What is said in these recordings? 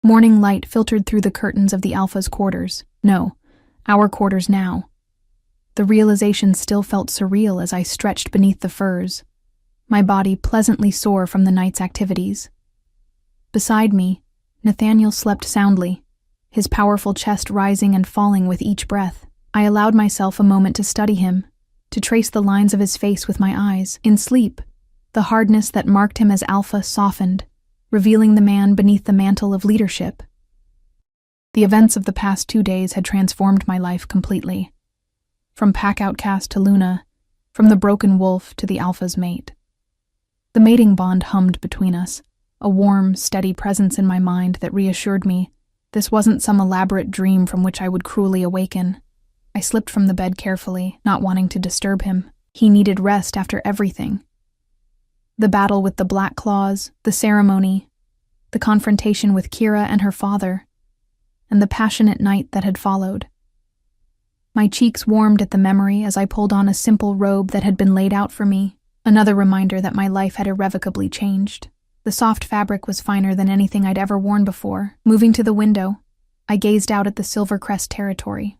Morning light filtered through the curtains of the Alpha's quarters. No, our quarters now. The realization still felt surreal as I stretched beneath the furs, my body pleasantly sore from the night's activities. Beside me, Nathaniel slept soundly, his powerful chest rising and falling with each breath. I allowed myself a moment to study him, to trace the lines of his face with my eyes. In sleep, the hardness that marked him as Alpha softened, revealing the man beneath the mantle of leadership. The events of the past 2 days had transformed my life completely. From pack outcast to Luna, from the broken wolf to the Alpha's mate. The mating bond hummed between us, a warm, steady presence in my mind that reassured me this wasn't some elaborate dream from which I would cruelly awaken. I slipped from the bed carefully, not wanting to disturb him. He needed rest after everything. The battle with the Black Claws, the ceremony, the confrontation with Kira and her father, and the passionate night that had followed. My cheeks warmed at the memory as I pulled on a simple robe that had been laid out for me, another reminder that my life had irrevocably changed. The soft fabric was finer than anything I'd ever worn before. Moving to the window, I gazed out at the Silvercrest territory.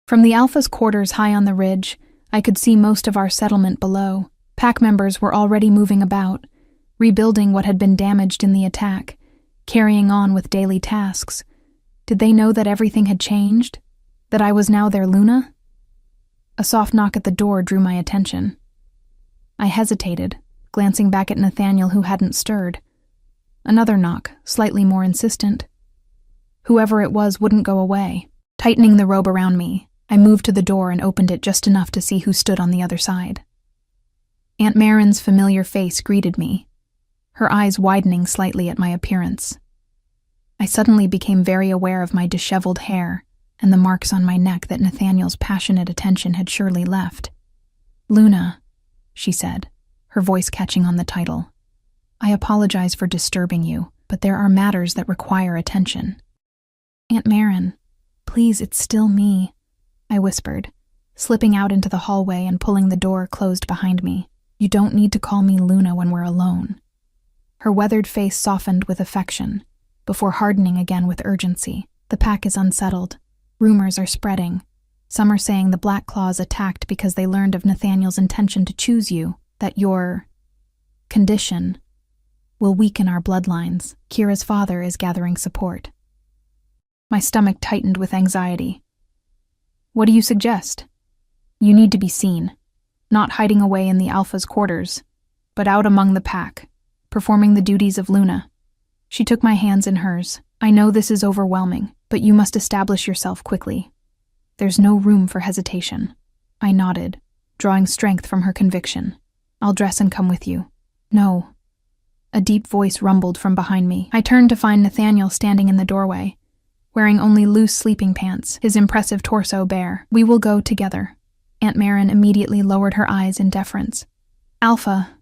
From the Alpha's quarters high on the ridge, I could see most of our settlement below. Pack members were already moving about, rebuilding what had been damaged in the attack, carrying on with daily tasks. Did they know that everything had changed? That I was now their Luna? A soft knock at the door drew my attention. I hesitated, glancing back at Nathaniel, who hadn't stirred. Another knock, slightly more insistent. Whoever it was wouldn't go away. Tightening the robe around me, I moved to the door and opened it just enough to see who stood on the other side. Aunt Marin's familiar face greeted me, her eyes widening slightly at my appearance. I suddenly became very aware of my disheveled hair and the marks on my neck that Nathaniel's passionate attention had surely left. "Luna," she said, her voice catching on the title. "I apologize for disturbing you, but there are matters that require attention." "Aunt Marin, please, it's still me," I whispered, slipping out into the hallway and pulling the door closed behind me. "You don't need to call me Luna when we're alone." Her weathered face softened with affection, before hardening again with urgency. "The pack is unsettled. Rumors are spreading. Some are saying the Black Claws attacked because they learned of Nathaniel's intention to choose you, that your condition will weaken our bloodlines. Kira's father is gathering support." My stomach tightened with anxiety. "What do you suggest?" "You need to be seen, not hiding away in the Alpha's quarters, but out among the pack, performing the duties of Luna." She took my hands in hers. "I know this is overwhelming, but you must establish yourself quickly. There's no room for hesitation." I nodded, drawing strength from her conviction. "I'll dress and come with you." "No." A deep voice rumbled from behind me. I turned to find Nathaniel standing in the doorway, wearing only loose sleeping pants, his impressive torso bare. "We will go together." Aunt Marin immediately lowered her eyes in deference. "Alpha,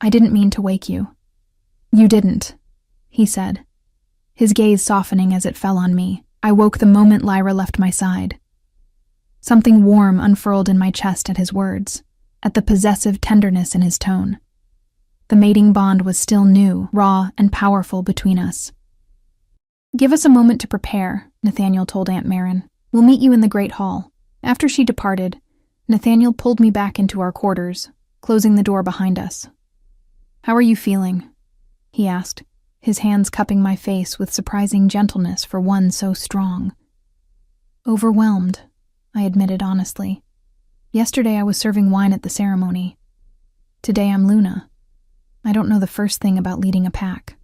I didn't mean to wake you." "You didn't," he said, his gaze softening as it fell on me. I woke the moment Lyra left my side. Something warm unfurled in my chest at his words, at the possessive tenderness in his tone. The mating bond was still new, raw, and powerful between us. "Give us a moment to prepare," Nathaniel told Aunt Marin. "We'll meet you in the Great Hall." After she departed, Nathaniel pulled me back into our quarters, closing the door behind us. "How are you feeling?" he asked, his hands cupping my face with surprising gentleness for one so strong. "Overwhelmed," I admitted honestly. "Yesterday I was serving wine at the ceremony. Today I'm Luna. I don't know the first thing about leading a pack."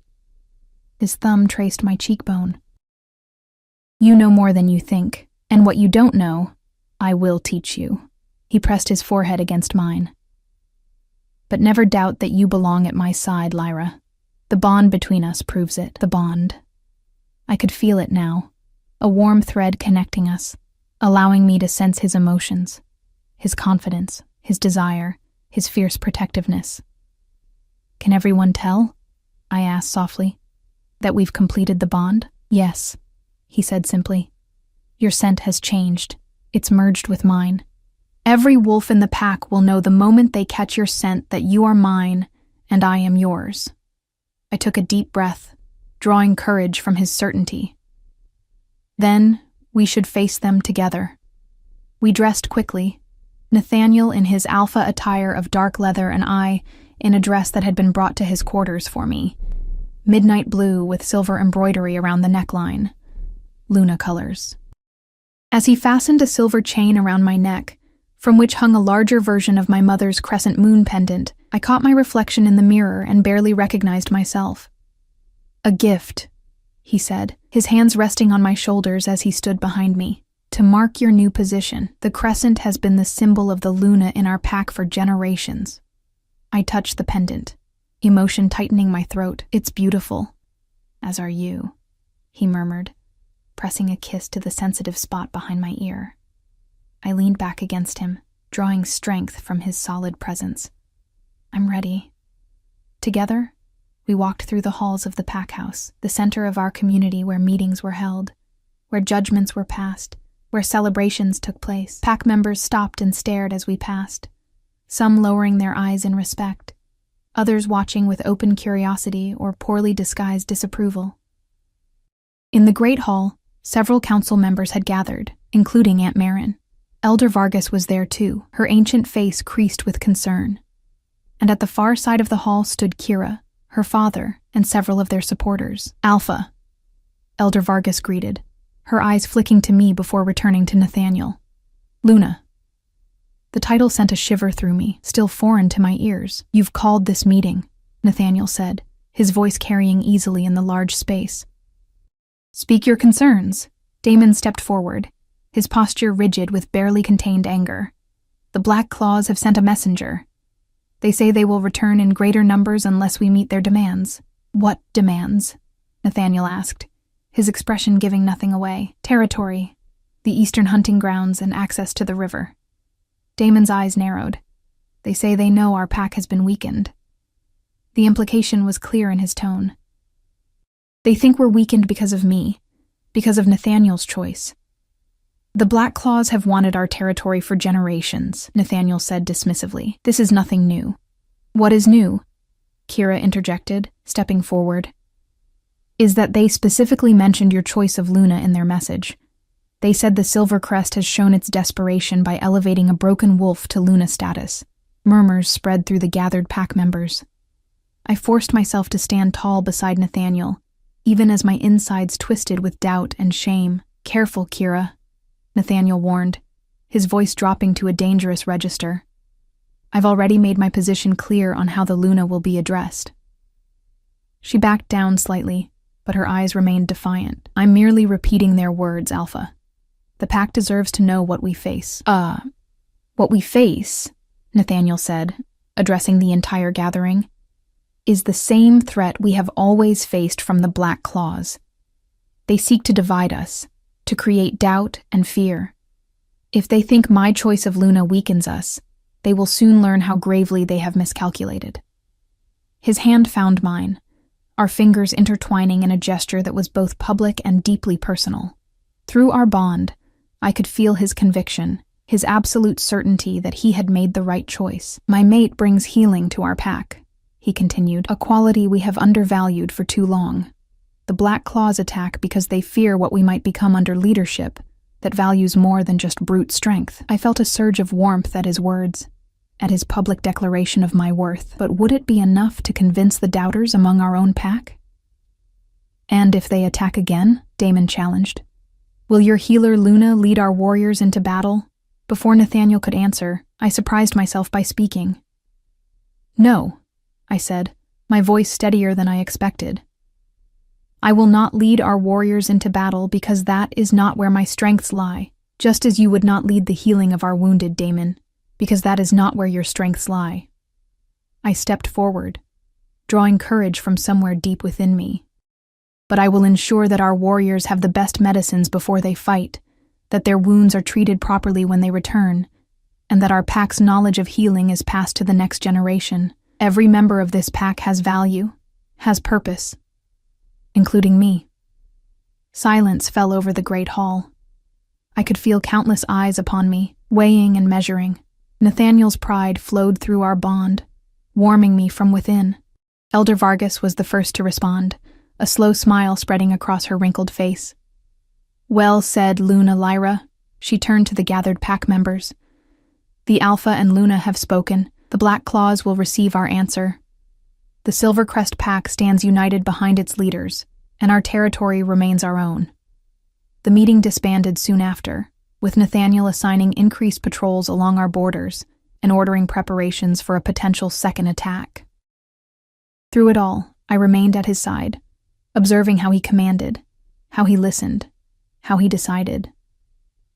His thumb traced my cheekbone. "You know more than you think, and what you don't know, I will teach you." He pressed his forehead against mine. "But never doubt that you belong at my side, Lyra. The bond between us proves it. The bond." I could feel it now, a warm thread connecting us, allowing me to sense his emotions, his confidence, his desire, his fierce protectiveness. "Can everyone tell?" I asked softly. "That we've completed the bond?" "Yes," he said simply. "Your scent has changed. It's merged with mine. Every wolf in the pack will know the moment they catch your scent that you are mine and I am yours." I took a deep breath, drawing courage from his certainty. Then we should face them together. We dressed quickly, Nathaniel in his alpha attire of dark leather and I in a dress that had been brought to his quarters for me, midnight blue with silver embroidery around the neckline, Luna colors. As he fastened a silver chain around my neck, from which hung a larger version of my mother's crescent moon pendant, I caught my reflection in the mirror and barely recognized myself. "A gift," he said, his hands resting on my shoulders as he stood behind me. "To mark your new position, the crescent has been the symbol of the Luna in our pack for generations." I touched the pendant, emotion tightening my throat. "It's beautiful, as are you," he murmured, pressing a kiss to the sensitive spot behind my ear. I leaned back against him, drawing strength from his solid presence. "I'm ready." Together, we walked through the halls of the pack house, the center of our community where meetings were held, where judgments were passed, where celebrations took place. Pack members stopped and stared as we passed, some lowering their eyes in respect, others watching with open curiosity or poorly disguised disapproval. In the Great Hall, several council members had gathered, including Aunt Marin. Elder Vargas was there too, her ancient face creased with concern. And at the far side of the hall stood Kira, her father, and several of their supporters. "Alpha," Elder Vargas greeted, her eyes flicking to me before returning to Nathaniel. "Luna." The title sent a shiver through me, still foreign to my ears. "You've called this meeting," Nathaniel said, his voice carrying easily in the large space. "Speak your concerns." Damon stepped forward, his posture rigid with barely contained anger. "The Black Claws have sent a messenger. They say they will return in greater numbers unless we meet their demands." "What demands?" Nathaniel asked, his expression giving nothing away. "Territory, the eastern hunting grounds, and access to the river." Damon's eyes narrowed. "They say they know our pack has been weakened." The implication was clear in his tone. "They think we're weakened because of me, because of Nathaniel's choice." "The Black Claws have wanted our territory for generations," Nathaniel said dismissively. "This is nothing new." "What is new?" Kira interjected, stepping forward. "Is that they specifically mentioned your choice of Luna in their message. They said the Silver Crest has shown its desperation by elevating a broken wolf to Luna status." Murmurs spread through the gathered pack members. I forced myself to stand tall beside Nathaniel, even as my insides twisted with doubt and shame. "Careful, Kira," Nathaniel warned, his voice dropping to a dangerous register. "I've already made my position clear on how the Luna will be addressed." She backed down slightly, but her eyes remained defiant. "I'm merely repeating their words, Alpha. The pack deserves to know what we face." What we face," Nathaniel said, addressing the entire gathering, "is the same threat we have always faced from the Black Claws. They seek to divide us, to create doubt and fear. If they think my choice of Luna weakens us, they will soon learn how gravely they have miscalculated." His hand found mine, our fingers intertwining in a gesture that was both public and deeply personal. Through our bond, I could feel his conviction, his absolute certainty that he had made the right choice. "My mate brings healing to our pack," he continued, "a quality we have undervalued for too long. The Black Claws attack because they fear what we might become under leadership that values more than just brute strength." I felt a surge of warmth at his words, at his public declaration of my worth. But would it be enough to convince the doubters among our own pack? "And if they attack again?" Damon challenged. "Will your healer Luna lead our warriors into battle?" Before Nathaniel could answer, I surprised myself by speaking. "No," I said, my voice steadier than I expected. "I will not lead our warriors into battle because that is not where my strengths lie, just as you would not lead the healing of our wounded, Damon, because that is not where your strengths lie." I stepped forward, drawing courage from somewhere deep within me. "But I will ensure that our warriors have the best medicines before they fight, that their wounds are treated properly when they return, and that our pack's knowledge of healing is passed to the next generation. Every member of this pack has value, has purpose, including me." Silence fell over the great hall. I could feel countless eyes upon me, weighing and measuring. Nathaniel's pride flowed through our bond, warming me from within. Elder Vargas was the first to respond, a slow smile spreading across her wrinkled face. "Well said, Luna Lyra." She turned to the gathered pack members. "The Alpha and Luna have spoken. The Black Claws will receive our answer. The Silvercrest Pack stands united behind its leaders, and our territory remains our own." The meeting disbanded soon after, with Nathaniel assigning increased patrols along our borders and ordering preparations for a potential second attack. Through it all, I remained at his side, observing how he commanded, how he listened, how he decided.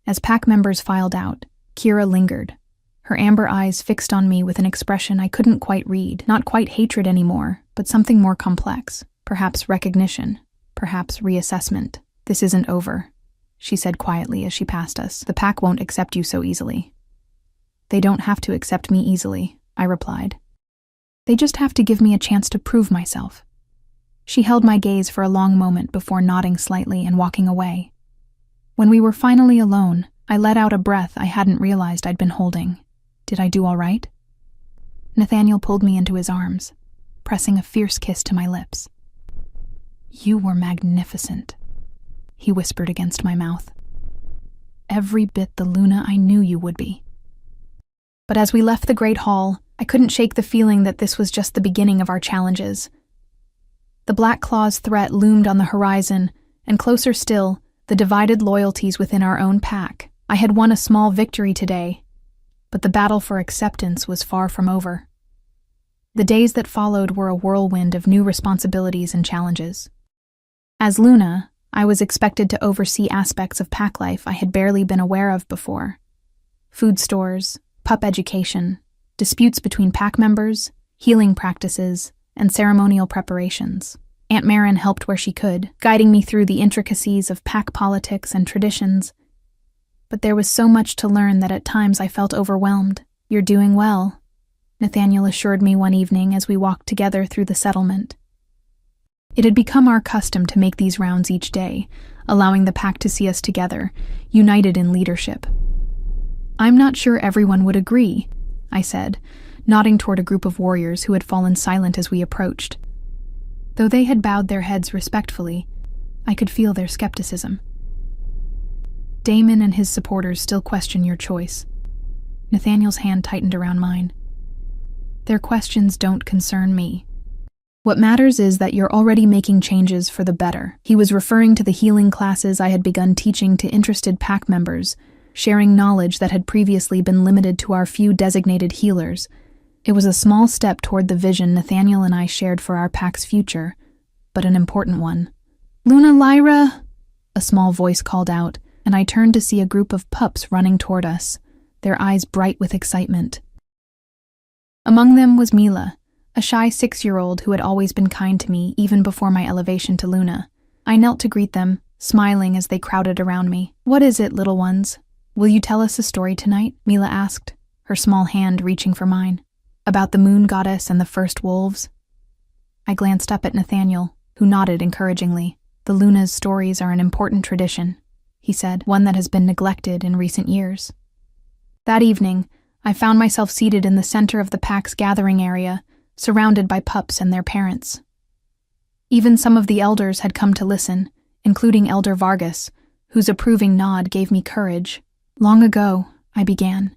As pack members filed out, Kira lingered, her amber eyes fixed on me with an expression I couldn't quite read, not quite hatred anymore, but something more complex, perhaps recognition, perhaps reassessment. "This isn't over," she said quietly as she passed us. "The pack won't accept you so easily." "They don't have to accept me easily," I replied. "They just have to give me a chance to prove myself." She held my gaze for a long moment before nodding slightly and walking away. When we were finally alone, I let out a breath I hadn't realized I'd been holding. Did I do all right? Nathaniel pulled me into his arms, pressing a fierce kiss to my lips. "You were magnificent," he whispered against my mouth. "Every bit the Luna I knew you would be." But as we left the Great Hall, I couldn't shake the feeling that this was just the beginning of our challenges. The Black Claw's threat loomed on the horizon, and closer still, the divided loyalties within our own pack. I had won a small victory today, but the battle for acceptance was far from over. The days that followed were a whirlwind of new responsibilities and challenges. As Luna, I was expected to oversee aspects of pack life I had barely been aware of before. Food stores, pup education, disputes between pack members, healing practices, and ceremonial preparations. Aunt Marin helped where she could, guiding me through the intricacies of pack politics and traditions. But there was so much to learn that at times I felt overwhelmed. "You're doing well," Nathaniel assured me one evening as we walked together through the settlement. It had become our custom to make these rounds each day, allowing the pack to see us together, united in leadership. "I'm not sure everyone would agree," I said, nodding toward a group of warriors who had fallen silent as we approached. Though they had bowed their heads respectfully, I could feel their skepticism. "Damon and his supporters still question your choice." Nathaniel's hand tightened around mine. "Their questions don't concern me. What matters is that you're already making changes for the better." He was referring to the healing classes I had begun teaching to interested pack members, sharing knowledge that had previously been limited to our few designated healers. It was a small step toward the vision Nathaniel and I shared for our pack's future, but an important one. "Luna Lyra!" a small voice called out, and I turned to see a group of pups running toward us, their eyes bright with excitement. Among them was Mila, a shy 6-year-old who had always been kind to me even before my elevation to Luna. I knelt to greet them, smiling as they crowded around me. "What is it, little ones? Will you tell us a story tonight?" Mila asked, her small hand reaching for mine. "About the moon goddess and the first wolves?" I glanced up at Nathaniel, who nodded encouragingly. "The Luna's stories are an important tradition," he said, "one that has been neglected in recent years." That evening, I found myself seated in the center of the pack's gathering area, surrounded by pups and their parents. Even some of the elders had come to listen, including Elder Vargas, whose approving nod gave me courage. "Long ago," I began,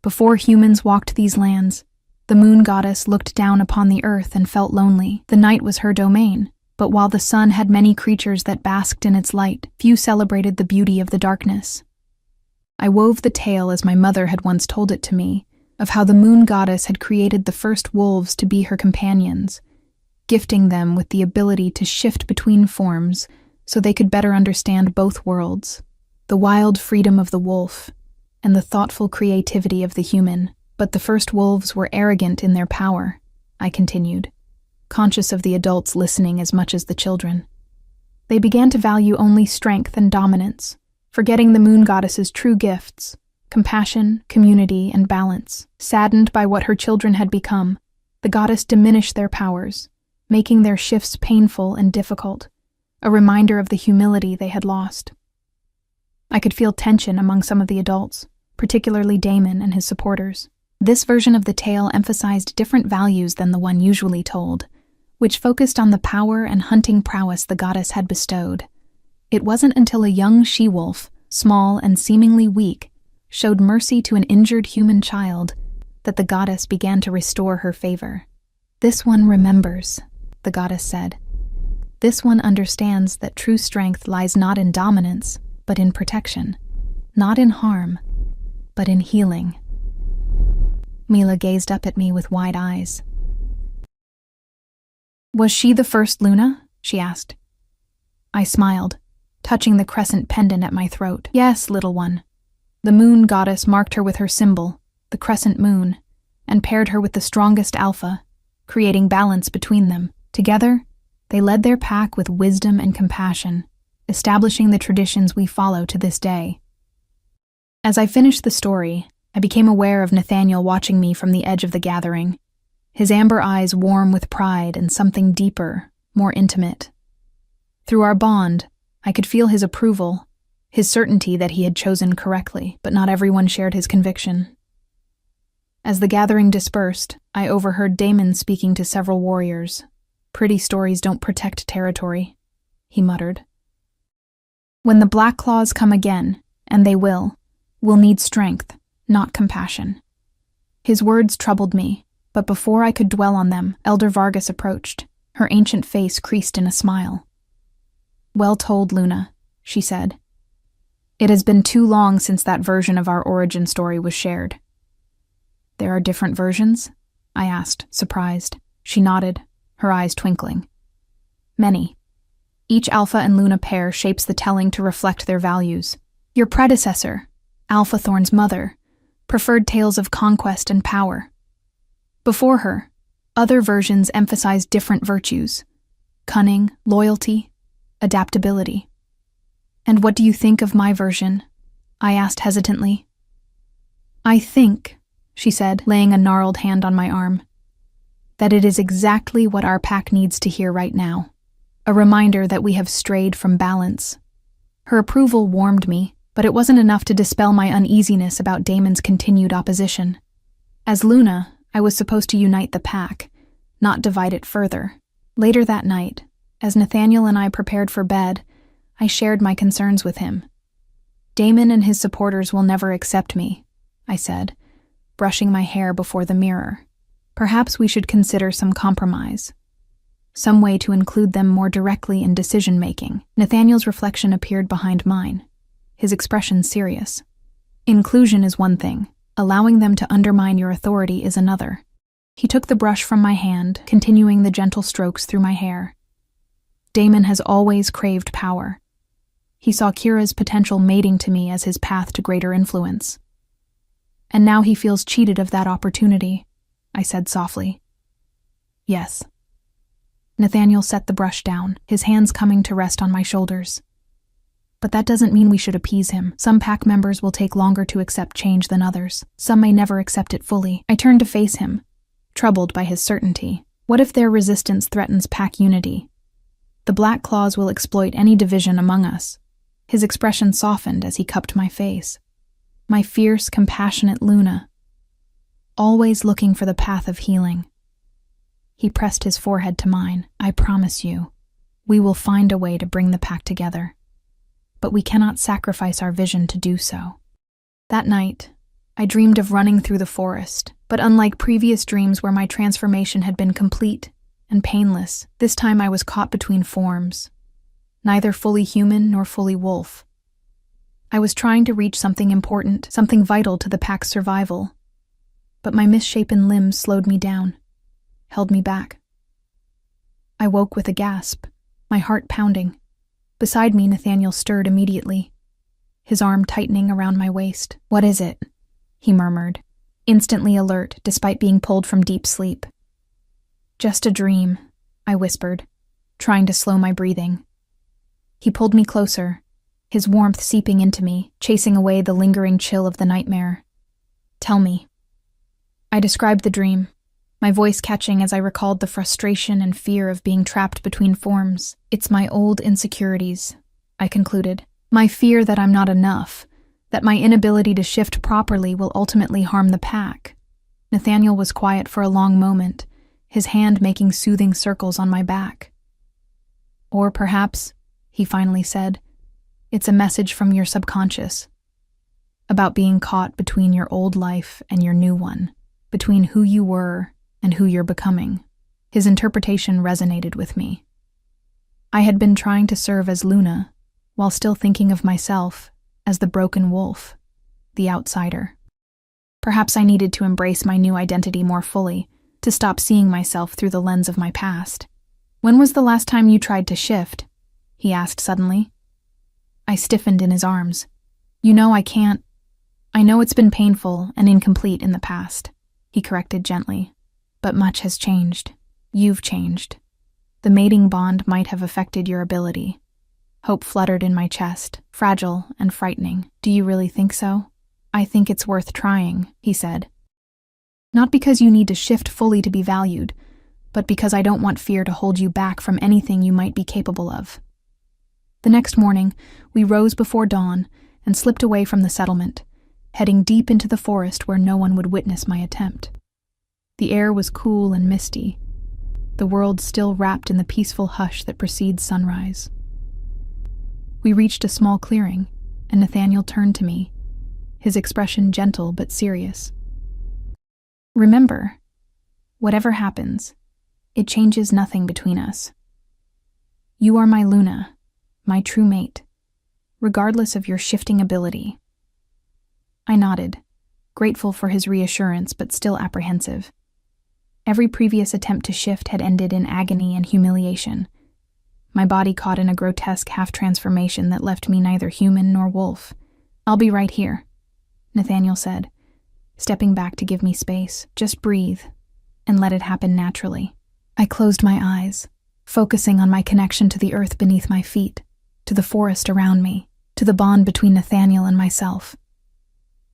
"before humans walked these lands, the moon goddess looked down upon the earth and felt lonely. The night was her domain, but while the sun had many creatures that basked in its light, few celebrated the beauty of the darkness." I wove the tale as my mother had once told it to me, of how the moon goddess had created the first wolves to be her companions, gifting them with the ability to shift between forms so they could better understand both worlds, the wild freedom of the wolf and the thoughtful creativity of the human. "But the first wolves were arrogant in their power," I continued, conscious of the adults listening as much as the children. "They began to value only strength and dominance, forgetting the moon goddess's true gifts, compassion, community, and balance. Saddened by what her children had become, the goddess diminished their powers, making their shifts painful and difficult, a reminder of the humility they had lost." I could feel tension among some of the adults, particularly Damon and his supporters. This version of the tale emphasized different values than the one usually told, which focused on the power and hunting prowess the goddess had bestowed. It wasn't until a young she-wolf, small and seemingly weak, showed mercy to an injured human child that the goddess began to restore her favor. "This one remembers," the goddess said. "This one understands that true strength lies not in dominance, but in protection, not in harm, but in healing." Mila gazed up at me with wide eyes. "Was she the first Luna?" she asked. I smiled, touching the crescent pendant at my throat. "Yes, little one. The moon goddess marked her with her symbol, the crescent moon, and paired her with the strongest alpha, creating balance between them. Together, they led their pack with wisdom and compassion, establishing the traditions we follow to this day." As I finished the story, I became aware of Nathaniel watching me from the edge of the gathering, his amber eyes warm with pride and something deeper, more intimate. Through our bond, I could feel his approval, his certainty that he had chosen correctly, but not everyone shared his conviction. As the gathering dispersed, I overheard Damon speaking to several warriors. "Pretty stories don't protect territory," he muttered. "When the Black Claws come again, and they will, we'll need strength, not compassion." His words troubled me, but before I could dwell on them, Elder Vargas approached, her ancient face creased in a smile. "Well told, Luna," she said. "It has been too long since that version of our origin story was shared." "There are different versions?" I asked, surprised. She nodded, her eyes twinkling. "Many. Each Alpha and Luna pair shapes the telling to reflect their values. Your predecessor, Alpha Thorn's mother, preferred tales of conquest and power. Before her, other versions emphasized different virtues: cunning, loyalty, adaptability." "And what do you think of my version?" I asked hesitantly. "I think," she said, laying a gnarled hand on my arm, "that it is exactly what our pack needs to hear right now. A reminder that we have strayed from balance." Her approval warmed me, but it wasn't enough to dispel my uneasiness about Damon's continued opposition. As Luna, I was supposed to unite the pack, not divide it further. Later that night, as Nathaniel and I prepared for bed, I shared my concerns with him. "Damon and his supporters will never accept me," I said, brushing my hair before the mirror. "Perhaps we should consider some compromise. Some way to include them more directly in decision-making." Nathaniel's reflection appeared behind mine, his expression serious. "Inclusion is one thing. Allowing them to undermine your authority is another." He took the brush from my hand, continuing the gentle strokes through my hair. "Damon has always craved power. He saw Kira's potential mating to me as his path to greater influence. And now he feels cheated of that opportunity," I said softly. "Yes." Nathaniel set the brush down, his hands coming to rest on my shoulders. "But that doesn't mean we should appease him. Some pack members will take longer to accept change than others. Some may never accept it fully." I turned to face him, troubled by his certainty. What if their resistance threatens pack unity? The Black Claws will exploit any division among us. His expression softened as he cupped my face. My fierce, compassionate Luna, always looking for the path of healing. He pressed his forehead to mine. "I promise you, we will find a way to bring the pack together. But we cannot sacrifice our vision to do so." That night, I dreamed of running through the forest, but unlike previous dreams where my transformation had been complete and painless, this time I was caught between forms, neither fully human nor fully wolf. I was trying to reach something important, something vital to the pack's survival, but my misshapen limbs slowed me down, held me back. I woke with a gasp, my heart pounding. Beside me, Nathaniel stirred immediately, his arm tightening around my waist. "What is it?" he murmured, instantly alert despite being pulled from deep sleep. "Just a dream," I whispered, trying to slow my breathing. He pulled me closer, his warmth seeping into me, chasing away the lingering chill of the nightmare. "Tell me." I described the dream, my voice catching as I recalled the frustration and fear of being trapped between forms. "It's my old insecurities," I concluded. "My fear that I'm not enough, that my inability to shift properly will ultimately harm the pack." Nathaniel was quiet for a long moment, his hand making soothing circles on my back. Or perhaps, he finally said, it's a message from your subconscious about being caught between your old life and your new one, between who you were and who you're becoming. His interpretation resonated with me. I had been trying to serve as Luna, while still thinking of myself as the broken wolf, the outsider. Perhaps I needed to embrace my new identity more fully, to stop seeing myself through the lens of my past. When was the last time you tried to shift? He asked suddenly. I stiffened in his arms. You know I can't. I know it's been painful and incomplete in the past, he corrected gently. But much has changed. You've changed. The mating bond might have affected your ability. Hope fluttered in my chest, fragile and frightening. Do you really think so? I think it's worth trying, he said. Not because you need to shift fully to be valued, but because I don't want fear to hold you back from anything you might be capable of. The next morning, we rose before dawn and slipped away from the settlement, heading deep into the forest where no one would witness my attempt. The air was cool and misty, the world still wrapped in the peaceful hush that precedes sunrise. We reached a small clearing, and Nathaniel turned to me, his expression gentle but serious. Remember, whatever happens, it changes nothing between us. You are my Luna, my true mate, regardless of your shifting ability. I nodded, grateful for his reassurance but still apprehensive. Every previous attempt to shift had ended in agony and humiliation. My body caught in a grotesque half-transformation that left me neither human nor wolf. I'll be right here, Nathaniel said, stepping back to give me space. Just breathe, and let it happen naturally. I closed my eyes, focusing on my connection to the earth beneath my feet, to the forest around me, to the bond between Nathaniel and myself.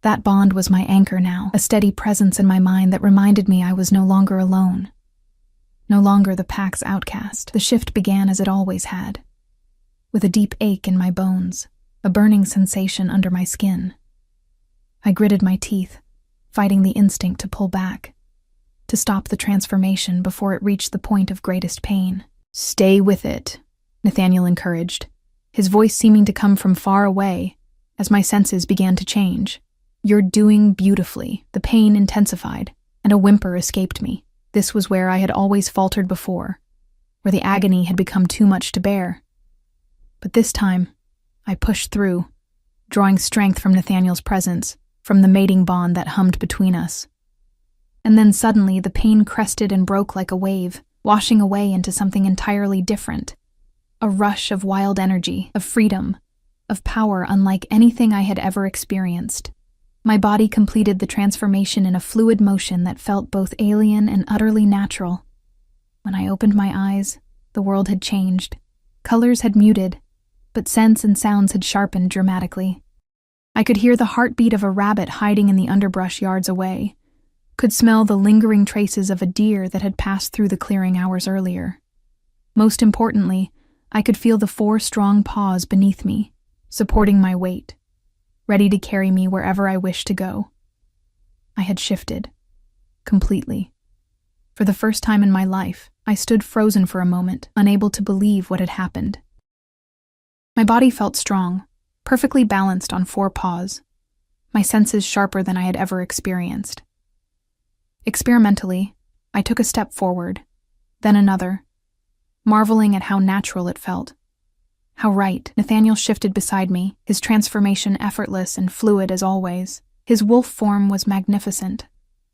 That bond was my anchor now, a steady presence in my mind that reminded me I was no longer alone. No longer the pack's outcast. The shift began as it always had, with a deep ache in my bones, a burning sensation under my skin. I gritted my teeth, fighting the instinct to pull back, to stop the transformation before it reached the point of greatest pain. Stay with it, Nathaniel encouraged, his voice seeming to come from far away as my senses began to change. You're doing beautifully. The pain intensified, and a whimper escaped me. This was where I had always faltered before, where the agony had become too much to bear. But this time, I pushed through, drawing strength from Nathaniel's presence, from the mating bond that hummed between us. And then suddenly the pain crested and broke like a wave, washing away into something entirely different. A rush of wild energy, of freedom, of power unlike anything I had ever experienced. My body completed the transformation in a fluid motion that felt both alien and utterly natural. When I opened my eyes, the world had changed. Colors had muted, but scents and sounds had sharpened dramatically. I could hear the heartbeat of a rabbit hiding in the underbrush yards away, could smell the lingering traces of a deer that had passed through the clearing hours earlier. Most importantly, I could feel the 4 strong paws beneath me, supporting my weight, ready to carry me wherever I wished to go. I had shifted, completely. For the first time in my life, I stood frozen for a moment, unable to believe what had happened. My body felt strong, perfectly balanced on 4 paws, my senses sharper than I had ever experienced. Experimentally, I took a step forward, then another, marveling at how natural it felt. How right. Nathaniel shifted beside me, his transformation effortless and fluid as always. His wolf form was magnificent,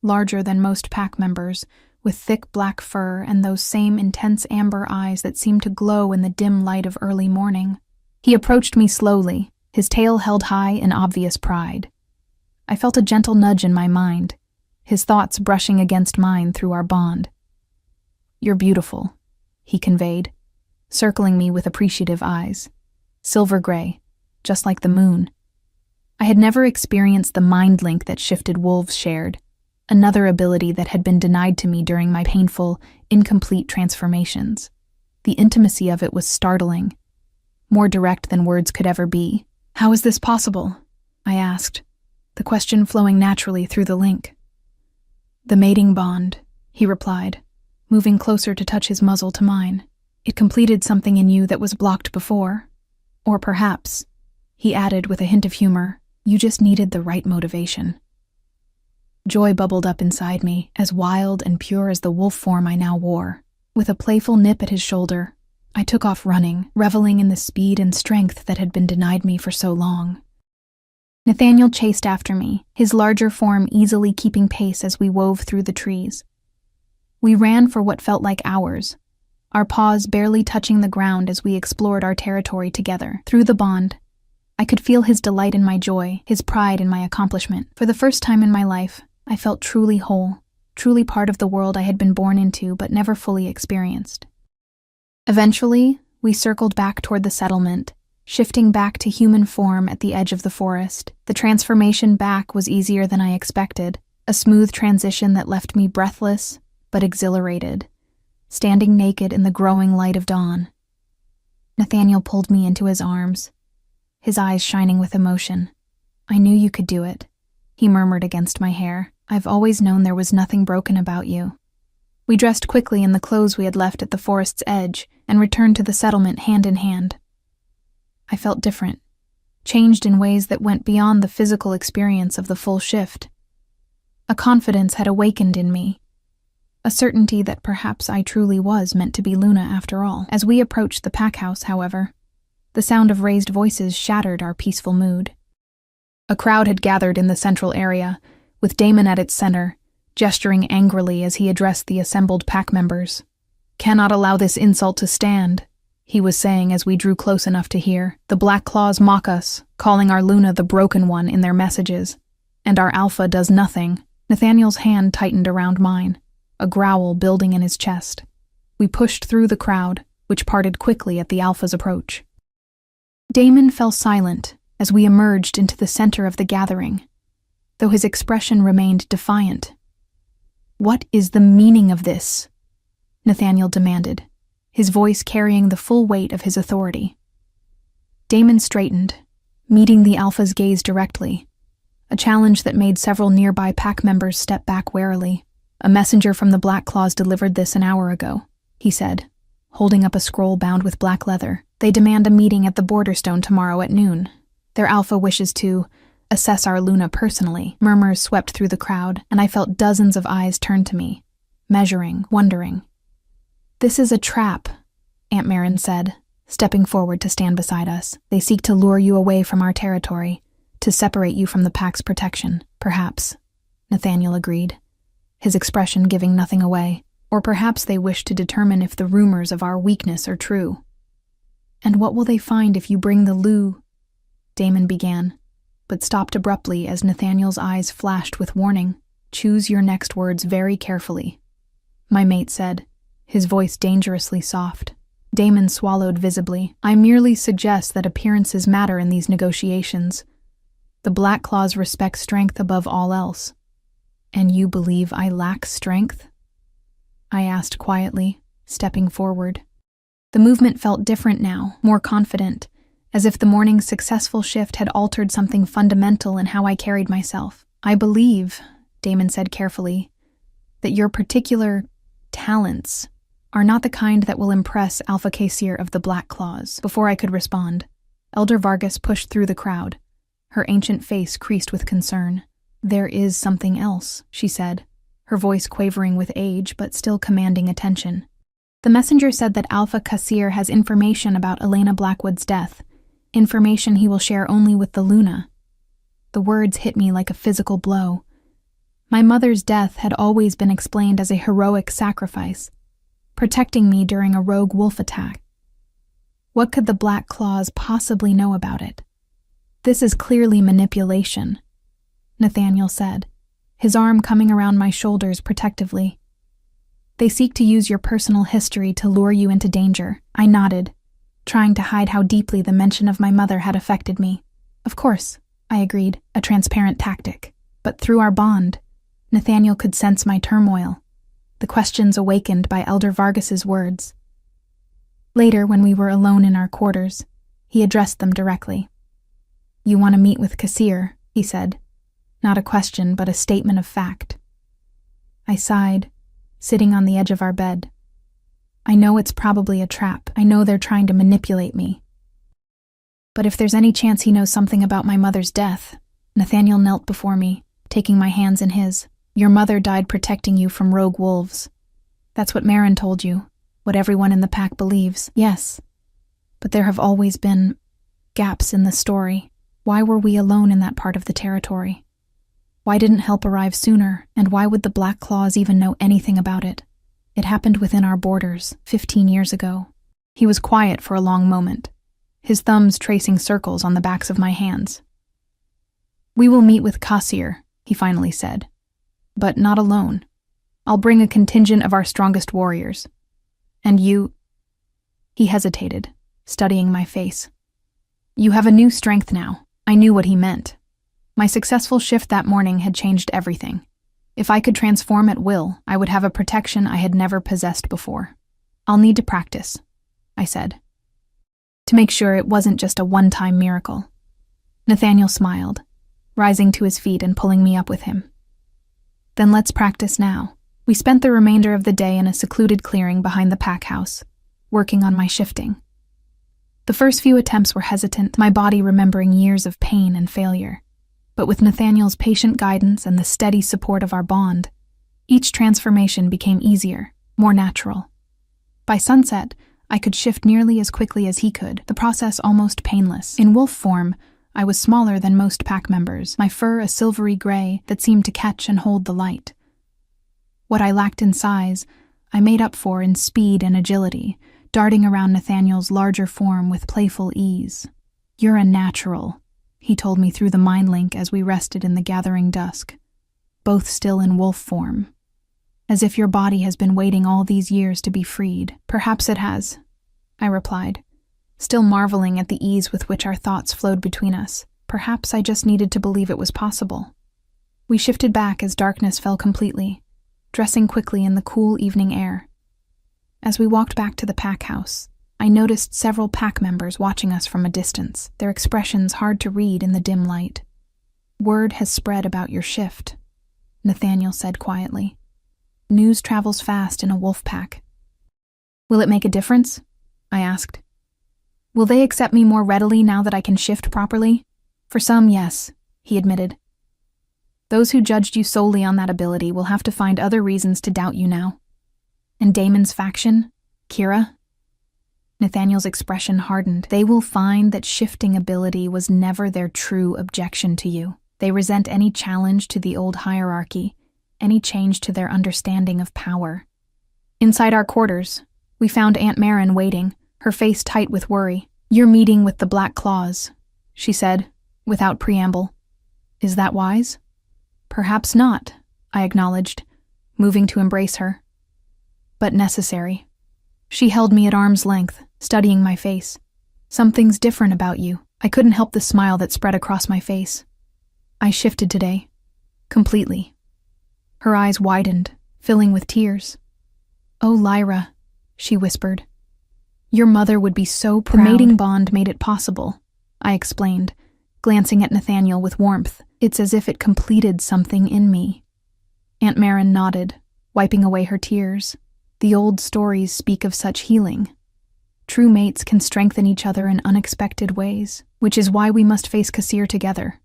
larger than most pack members, with thick black fur and those same intense amber eyes that seemed to glow in the dim light of early morning. He approached me slowly, his tail held high in obvious pride. I felt a gentle nudge in my mind, his thoughts brushing against mine through our bond. You're beautiful, he conveyed, circling me with appreciative eyes. Silver gray, just like the moon. I had never experienced the mind link that shifted wolves shared, another ability that had been denied to me during my painful, incomplete transformations. The intimacy of it was startling, more direct than words could ever be. How is this possible? I asked, the question flowing naturally through the link. The mating bond, he replied, moving closer to touch his muzzle to mine. "It completed something in you that was blocked before. Or perhaps," he added with a hint of humor, "you just needed the right motivation." Joy bubbled up inside me, as wild and pure as the wolf form I now wore. With a playful nip at his shoulder, I took off running, reveling in the speed and strength that had been denied me for so long. Nathaniel chased after me, his larger form easily keeping pace as we wove through the trees. We ran for what felt like hours, our paws barely touching the ground as we explored our territory together. Through the bond, I could feel his delight in my joy, his pride in my accomplishment. For the first time in my life, I felt truly whole, truly part of the world I had been born into but never fully experienced. Eventually, we circled back toward the settlement, shifting back to human form at the edge of the forest. The transformation back was easier than I expected, a smooth transition that left me breathless but exhilarated, standing naked in the growing light of dawn. Nathaniel pulled me into his arms, his eyes shining with emotion. "I knew you could do it," he murmured against my hair. "I've always known there was nothing broken about you." We dressed quickly in the clothes we had left at the forest's edge and returned to the settlement hand in hand. I felt different, changed in ways that went beyond the physical experience of the full shift. A confidence had awakened in me, a certainty that perhaps I truly was meant to be Luna after all. As we approached the pack house, however, the sound of raised voices shattered our peaceful mood. A crowd had gathered in the central area, with Damon at its center, gesturing angrily as he addressed the assembled pack members. "Cannot allow this insult to stand," he was saying as we drew close enough to hear. "The Black Claws mock us, calling our Luna the broken one in their messages. And our Alpha does nothing." Nathaniel's hand tightened around mine, a growl building in his chest. We pushed through the crowd, which parted quickly at the Alpha's approach. Damon fell silent as we emerged into the center of the gathering, though his expression remained defiant. "What is the meaning of this?" Nathaniel demanded, his voice carrying the full weight of his authority. Damon straightened, meeting the Alpha's gaze directly, a challenge that made several nearby pack members step back warily. "A messenger from the Black Claws delivered this an hour ago," he said, holding up a scroll bound with black leather. "They demand a meeting at the Borderstone tomorrow at noon. Their Alpha wishes to assess our Luna personally." Murmurs swept through the crowd, and I felt dozens of eyes turn to me, measuring, wondering. "This is a trap," Aunt Marin said, stepping forward to stand beside us. "They seek to lure you away from our territory, to separate you from the pack's protection." "Perhaps," Nathaniel agreed, his expression giving nothing away. "Or perhaps they wish to determine if the rumors of our weakness are true." "And what will they find if you bring the Damon began, but stopped abruptly as Nathaniel's eyes flashed with warning. "Choose your next words very carefully," my mate said, his voice dangerously soft. Damon swallowed visibly. "I merely suggest that appearances matter in these negotiations. The Black Claws respect strength above all else." "And you believe I lack strength?" I asked quietly, stepping forward. The movement felt different now, more confident, as if the morning's successful shift had altered something fundamental in how I carried myself. "I believe," Damon said carefully, "that your particular talents are not the kind that will impress Alpha Kaysir of the Black Claws." Before I could respond, Elder Vargas pushed through the crowd, her ancient face creased with concern. "There is something else," she said, her voice quavering with age but still commanding attention. "The messenger said that Alpha Kaysir has information about Elena Blackwood's death, information he will share only with the Luna." The words hit me like a physical blow. My mother's death had always been explained as a heroic sacrifice, protecting me during a rogue wolf attack. What could the Black Claws possibly know about it? "This is clearly manipulation," Nathaniel said, his arm coming around my shoulders protectively. "They seek to use your personal history to lure you into danger." I nodded, trying to hide how deeply the mention of my mother had affected me. "Of course," I agreed, a transparent tactic. But through our bond, Nathaniel could sense my turmoil, the questions awakened by Elder Vargas's words. Later, when we were alone in our quarters, he addressed them directly. "You want to meet with Kaysir," he said. Not a question, but a statement of fact. I sighed, sitting on the edge of our bed. I know it's probably a trap. I know they're trying to manipulate me. But if there's any chance he knows something about my mother's death, Nathaniel knelt before me, taking my hands in his. Your mother died protecting you from rogue wolves. That's what Marin told you, what everyone in the pack believes. Yes, but there have always been gaps in the story. Why were we alone in that part of the territory? Why didn't help arrive sooner, and why would the Black Claws even know anything about it? It happened within our borders, 15 years ago. He was quiet for a long moment, his thumbs tracing circles on the backs of my hands. We will meet with Kassir, he finally said. But not alone. I'll bring a contingent of our strongest warriors. And you... He hesitated, studying my face. You have a new strength now. I knew what he meant. My successful shift that morning had changed everything. If I could transform at will, I would have a protection I had never possessed before. I'll need to practice, I said, to make sure it wasn't just a one-time miracle. Nathaniel smiled, rising to his feet and pulling me up with him. Then let's practice now. We spent the remainder of the day in a secluded clearing behind the pack house, working on my shifting. The first few attempts were hesitant, my body remembering years of pain and failure. But with Nathaniel's patient guidance and the steady support of our bond, each transformation became easier, more natural. By sunset, I could shift nearly as quickly as he could, the process almost painless. In wolf form, I was smaller than most pack members, my fur a silvery gray that seemed to catch and hold the light. What I lacked in size, I made up for in speed and agility, darting around Nathaniel's larger form with playful ease. You're a natural, he told me through the mind link as we rested in the gathering dusk, both still in wolf form. As if your body has been waiting all these years to be freed. Perhaps it has, I replied, still marveling at the ease with which our thoughts flowed between us. Perhaps I just needed to believe it was possible. We shifted back as darkness fell completely, dressing quickly in the cool evening air. As we walked back to the pack house, I noticed several pack members watching us from a distance, their expressions hard to read in the dim light. Word has spread about your shift, Nathaniel said quietly. News travels fast in a wolf pack. Will it make a difference? I asked. Will they accept me more readily now that I can shift properly? For some, yes, he admitted. Those who judged you solely on that ability will have to find other reasons to doubt you now. And Damon's faction? Kira? Nathaniel's expression hardened. They will find that shifting ability was never their true objection to you. They resent any challenge to the old hierarchy, any change to their understanding of power. Inside our quarters, we found Aunt Marin waiting, her face tight with worry. You're meeting with the Black Claws, she said, without preamble. Is that wise? Perhaps not, I acknowledged, moving to embrace her. But necessary. She held me at arm's length, studying my face. Something's different about you. I couldn't help the smile that spread across my face. I shifted today. Completely. Her eyes widened, filling with tears. Oh, Lyra, she whispered. Your mother would be so proud. The mating bond made it possible, I explained, glancing at Nathaniel with warmth. It's as if it completed something in me. Aunt Marin nodded, wiping away her tears. The old stories speak of such healing. True mates can strengthen each other in unexpected ways, which is why we must face Kassir together,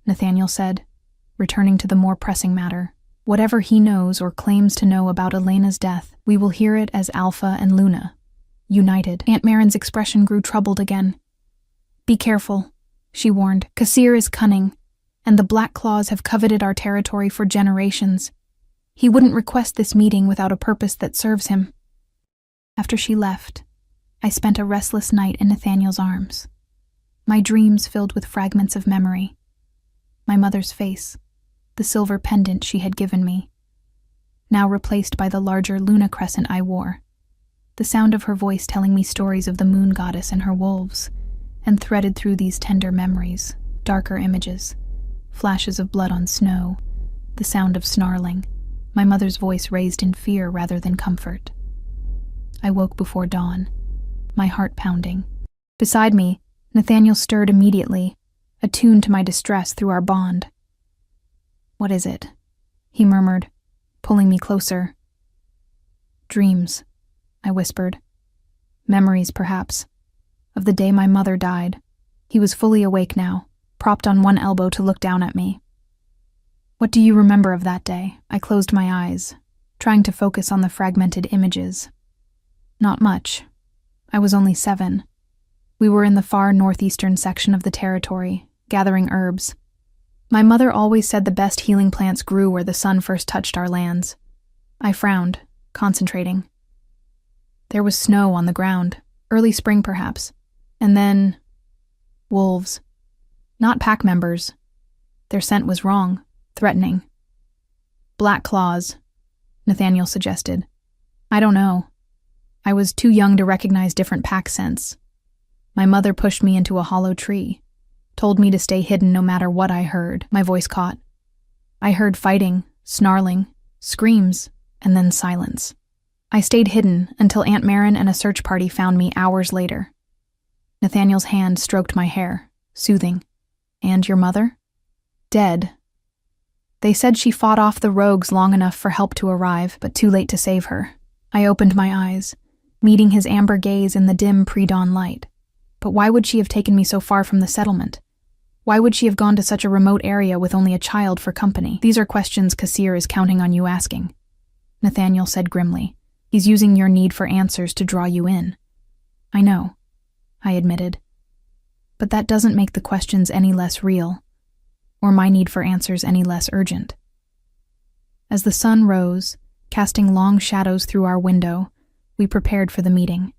Nathaniel said, returning to the more pressing matter. Whatever he knows or claims to know about Elena's death, we will hear it as Alpha and Luna, united. Aunt Marin's expression grew troubled again. Be careful, she warned. Kassir is cunning, and the Black Claws have coveted our territory for generations. He wouldn't request this meeting without a purpose that serves him. After she left, I spent a restless night in Nathaniel's arms. My dreams filled with fragments of memory. My mother's face, the silver pendant she had given me, now replaced by the larger Luna crescent I wore. The sound of her voice telling me stories of the moon goddess and her wolves, and threaded through these tender memories, darker images, flashes of blood on snow, the sound of snarling, my mother's voice raised in fear rather than comfort. I woke before dawn, my heart pounding. Beside me, Nathaniel stirred immediately, attuned to my distress through our bond. What is it? He murmured, pulling me closer. Dreams, I whispered. Memories, perhaps, of the day my mother died. He was fully awake now, propped on one elbow to look down at me. What do you remember of that day? I closed my eyes, trying to focus on the fragmented images. Not much. I was only 7. We were in the far northeastern section of the territory, gathering herbs. My mother always said the best healing plants grew where the sun first touched our lands. I frowned, concentrating. There was snow on the ground, early spring perhaps, and then wolves. Not pack members. Their scent was wrong, threatening. Black claws, Nathaniel suggested. I don't know. I was too young to recognize different pack scents. My mother pushed me into a hollow tree, told me to stay hidden no matter what I heard. My voice caught. I heard fighting, snarling, screams, and then silence. I stayed hidden until Aunt Marin and a search party found me hours later. Nathaniel's hand stroked my hair, soothing. And your mother? Dead. They said she fought off the rogues long enough for help to arrive, but too late to save her. I opened my eyes, meeting his amber gaze in the dim pre-dawn light. But why would she have taken me so far from the settlement? Why would she have gone to such a remote area with only a child for company? These are questions Kassir is counting on you asking, Nathaniel said grimly. He's using your need for answers to draw you in. I know, I admitted. But that doesn't make the questions any less real, or my need for answers any less urgent. As the sun rose, casting long shadows through our window, we prepared for the meeting.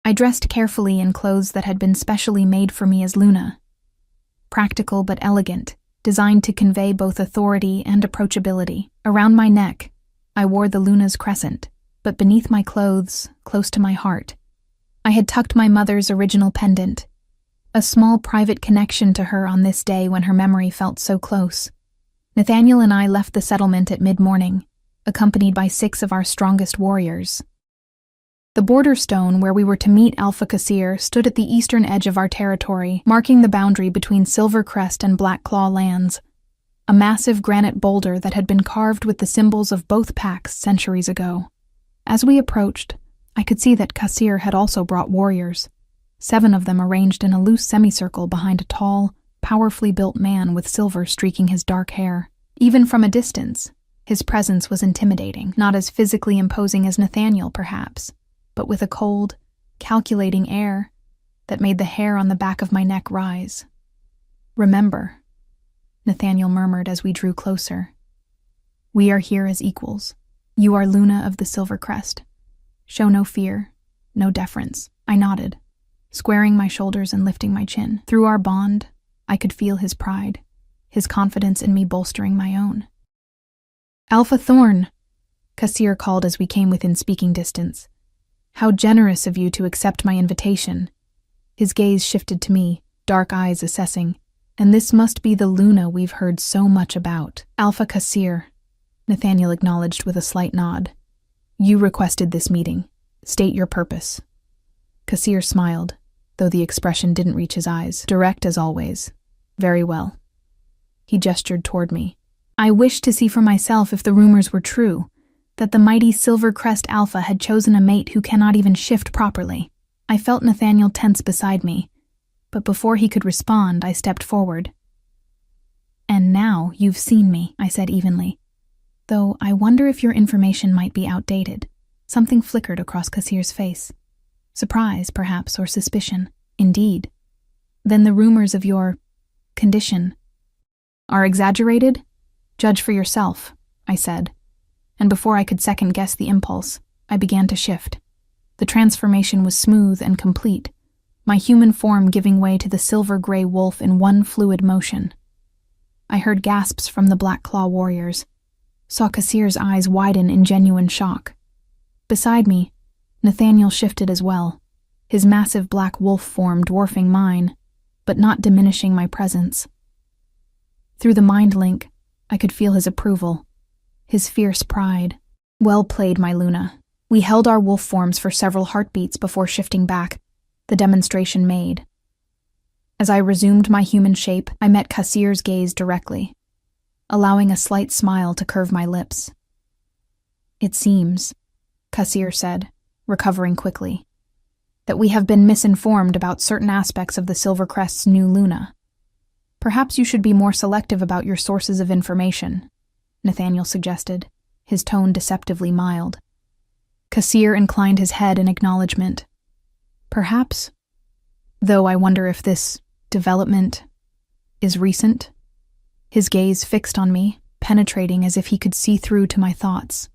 I dressed carefully in clothes that had been specially made for me as Luna. Practical but elegant, designed to convey both authority and approachability. Around my neck, I wore the Luna's crescent, but beneath my clothes, close to my heart, I had tucked my mother's original pendant, a small private connection to her on this day when her memory felt so close. Nathaniel and I left the settlement at mid-morning, accompanied by 6 of our strongest warriors. The border stone where we were to meet Alpha Kassir stood at the eastern edge of our territory, marking the boundary between Silver Crest and Black Claw lands, a massive granite boulder that had been carved with the symbols of both packs centuries ago. As we approached, I could see that Kassir had also brought warriors, 7 of them arranged in a loose semicircle behind a tall, powerfully built man with silver streaking his dark hair. Even from a distance, his presence was intimidating, not as physically imposing as Nathaniel, perhaps, but with a cold, calculating air that made the hair on the back of my neck rise. Remember, Nathaniel murmured as we drew closer. We are here as equals. You are Luna of the Silver Crest. Show no fear, no deference. I nodded, squaring my shoulders and lifting my chin. Through our bond, I could feel his pride, his confidence in me bolstering my own. Alpha Thorn, Kassir called as we came within speaking distance. How generous of you to accept my invitation. His gaze shifted to me, dark eyes assessing. And this must be the Luna we've heard so much about. Alpha Kassir, Nathaniel acknowledged with a slight nod. You requested this meeting. State your purpose. Kassir smiled, though the expression didn't reach his eyes. Direct as always. Very well. He gestured toward me. I wished to see for myself if the rumors were true, that the mighty Silver Crest Alpha had chosen a mate who cannot even shift properly. I felt Nathaniel tense beside me, but before he could respond, I stepped forward. And now you've seen me, I said evenly. Though I wonder if your information might be outdated. Something flickered across Kassir's face. Surprise, perhaps, or suspicion. Indeed. Then the rumors of your condition are exaggerated? Judge for yourself, I said. And before I could second-guess the impulse, I began to shift. The transformation was smooth and complete, my human form giving way to the silver-gray wolf in one fluid motion. I heard gasps from the Black Claw warriors, saw Kassir's eyes widen in genuine shock. Beside me, Nathaniel shifted as well, his massive black wolf form dwarfing mine, but not diminishing my presence. Through the mind link, I could feel his approval, his fierce pride. Well played, my Luna. We held our wolf forms for several heartbeats before shifting back, the demonstration made. As I resumed my human shape, I met Kassir's gaze directly, allowing a slight smile to curve my lips. It seems, Kasir said, recovering quickly. That we have been misinformed about certain aspects of the Silvercrest's new Luna. Perhaps you should be more selective about your sources of information, Nathaniel suggested, his tone deceptively mild. Kasir inclined his head in acknowledgement. Perhaps, though I wonder if this development is recent. His gaze fixed on me, penetrating as if he could see through to my thoughts.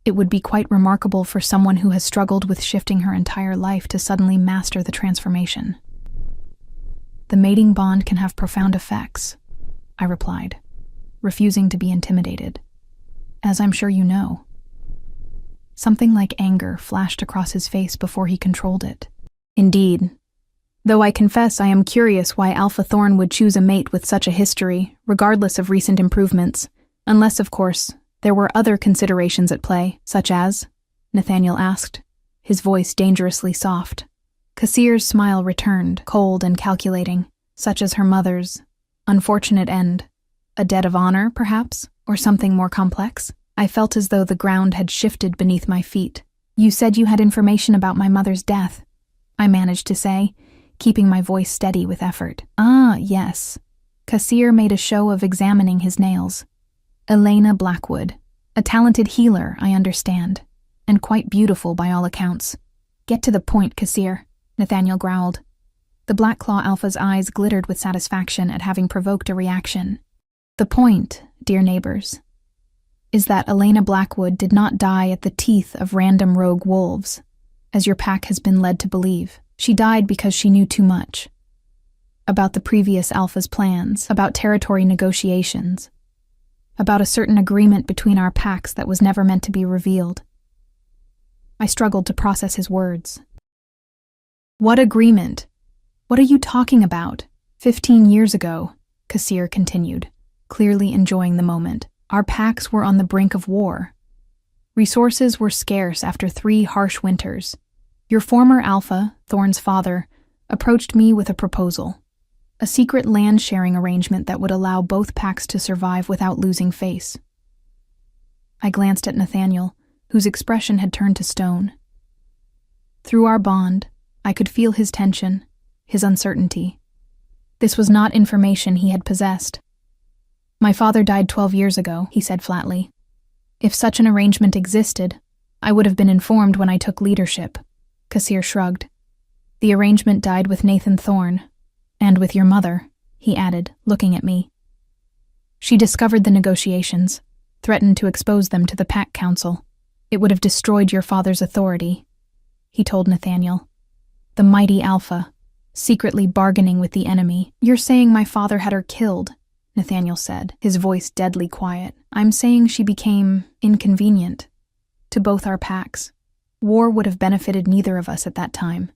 It would be quite remarkable for someone who has struggled with shifting her entire life to suddenly master the transformation. The mating bond can have profound effects, I replied, refusing to be intimidated. As I'm sure you know. Something like anger flashed across his face before he controlled it. Indeed. Though I confess I am curious why Alpha Thorn would choose a mate with such a history, regardless of recent improvements, unless, of course, there were other considerations at play, such as, Nathaniel asked, his voice dangerously soft. Kasir's smile returned, cold and calculating, such as her mother's unfortunate end. A debt of honor, perhaps, or something more complex? I felt as though the ground had shifted beneath my feet. You said you had information about my mother's death, I managed to say, keeping my voice steady with effort. Ah, yes. Kasir made a show of examining his nails. Elena Blackwood, a talented healer, I understand, and quite beautiful by all accounts. Get to the point, Kasir, Nathaniel growled. The Blackclaw Alpha's eyes glittered with satisfaction at having provoked a reaction. The point, dear neighbors, is that Elena Blackwood did not die at the teeth of random rogue wolves, as your pack has been led to believe. She died because she knew too much. About the previous Alpha's plans, about territory negotiations, about a certain agreement between our packs that was never meant to be revealed. I struggled to process his words. What agreement? What are you talking about? 15 years ago, Kasir continued, clearly enjoying the moment. Our packs were on the brink of war. Resources were scarce after 3 harsh winters. Your former Alpha, Thorn's father, approached me with a proposal. A secret land-sharing arrangement that would allow both packs to survive without losing face. I glanced at Nathaniel, whose expression had turned to stone. Through our bond, I could feel his tension, his uncertainty. This was not information he had possessed. My father died 12 years ago, he said flatly. If such an arrangement existed, I would have been informed when I took leadership. Kasir shrugged. The arrangement died with Nathan Thorn, and with your mother, he added, looking at me. She discovered the negotiations, threatened to expose them to the Pack Council. It would have destroyed your father's authority, he told Nathaniel. The mighty Alpha, secretly bargaining with the enemy. You're saying my father had her killed, Nathaniel said, his voice deadly quiet. I'm saying she became inconvenient to both our packs. War would have benefited neither of us at that time.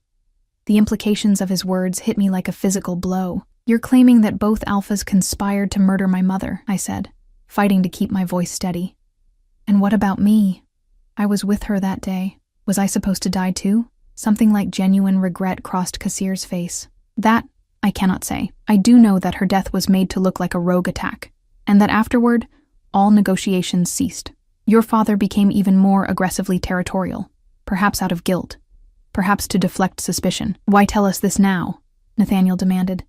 The implications of his words hit me like a physical blow. You're claiming that both Alphas conspired to murder my mother, I said, fighting to keep my voice steady. And what about me? I was with her that day. Was I supposed to die too? Something like genuine regret crossed Kasir's face. That I cannot say. I do know that her death was made to look like a rogue attack, and that afterward, all negotiations ceased. Your father became even more aggressively territorial, perhaps out of guilt, perhaps to deflect suspicion. Why tell us this now? Nathaniel demanded.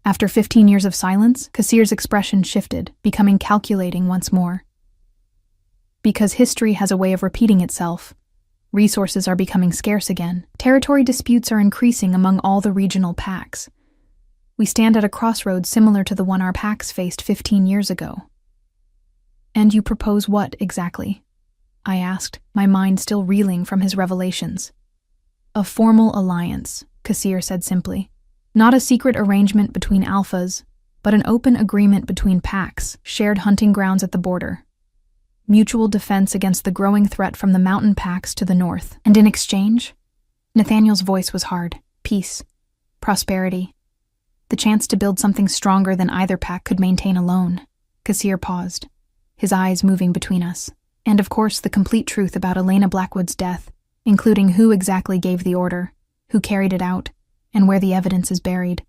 After 15 years of silence, Kasir's expression shifted, becoming calculating once more. Because history has a way of repeating itself. Resources are becoming scarce again. Territory disputes are increasing among all the regional packs. We stand at a crossroads similar to the one our packs faced 15 years ago. And you propose what, exactly? I asked, my mind still reeling from his revelations. A formal alliance, Kasir said simply. Not a secret arrangement between Alphas, but an open agreement between packs, shared hunting grounds at the border. Mutual defense against the growing threat from the mountain packs to the north. And in exchange? Nathaniel's voice was hard. Peace. Prosperity. The chance to build something stronger than either pack could maintain alone. Kasir paused, his eyes moving between us. And of course the complete truth about Elena Blackwood's death, including who exactly gave the order, who carried it out, and where the evidence is buried.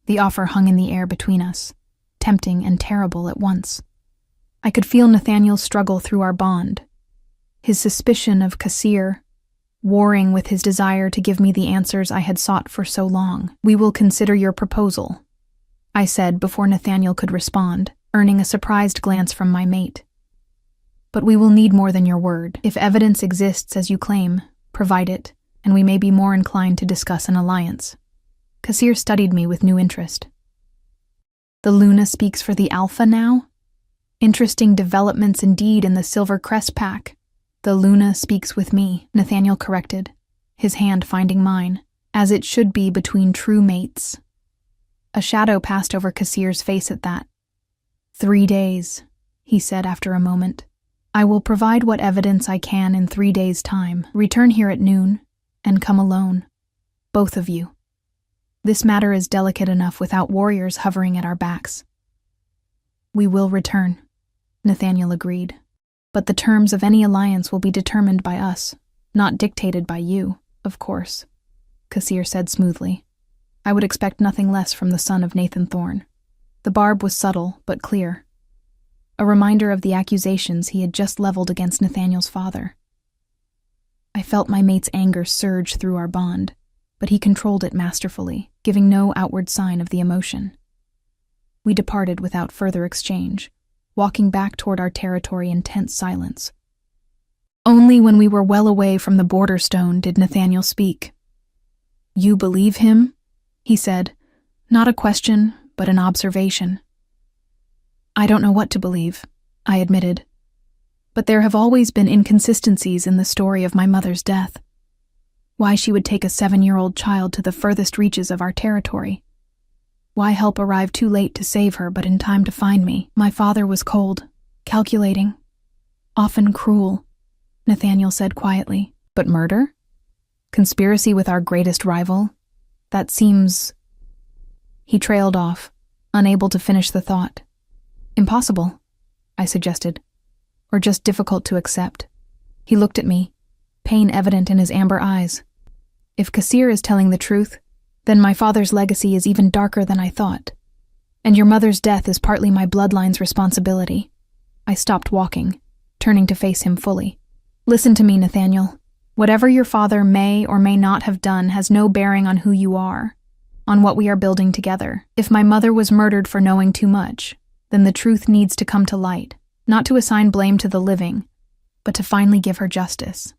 The offer hung in the air between us, tempting and terrible at once. I could feel Nathaniel's struggle through our bond, his suspicion of Kassir, warring with his desire to give me the answers I had sought for so long. "We will consider your proposal," I said before Nathaniel could respond, earning a surprised glance from my mate. "But we will need more than your word. If evidence exists as you claim, provide it, and we may be more inclined to discuss an alliance." Kassir studied me with new interest. "The Luna speaks for the Alpha now? Interesting developments indeed in the Silver Crest pack." "The Luna speaks with me," Nathaniel corrected, his hand finding mine, "as it should be between true mates." A shadow passed over Kassir's face at that. 3 days, he said after a moment. "I will provide what evidence I can in 3 days' time. Return here at noon, and come alone. Both of you. This matter is delicate enough without warriors hovering at our backs." "We will return," Nathaniel agreed. "But the terms of any alliance will be determined by us, not dictated by you, of course," Kassir said smoothly. "I would expect nothing less from the son of Nathan Thorne." The barb was subtle, but clear. A reminder of the accusations he had just leveled against Nathaniel's father. I felt my mate's anger surge through our bond, but he controlled it masterfully, giving no outward sign of the emotion. We departed without further exchange, walking back toward our territory in tense silence. Only when we were well away from the border stone did Nathaniel speak. "You believe him?" he said, not a question, but an observation. "I don't know what to believe," I admitted. "But there have always been inconsistencies in the story of my mother's death. Why she would take a 7-year-old child to the furthest reaches of our territory. Why help arrive too late to save her, but in time to find me? My father was cold, calculating, often cruel," Nathaniel said quietly. "But murder? Conspiracy with our greatest rival? That seems—" He trailed off, unable to finish the thought. "Impossible," I suggested, "or just difficult to accept." He looked at me, pain evident in his amber eyes. "If Kassir is telling the truth, then my father's legacy is even darker than I thought. And your mother's death is partly my bloodline's responsibility." I stopped walking, turning to face him fully. "Listen to me, Nathaniel. Whatever your father may or may not have done has no bearing on who you are, on what we are building together. If my mother was murdered for knowing too much, then the truth needs to come to light, not to assign blame to the living, but to finally give her justice."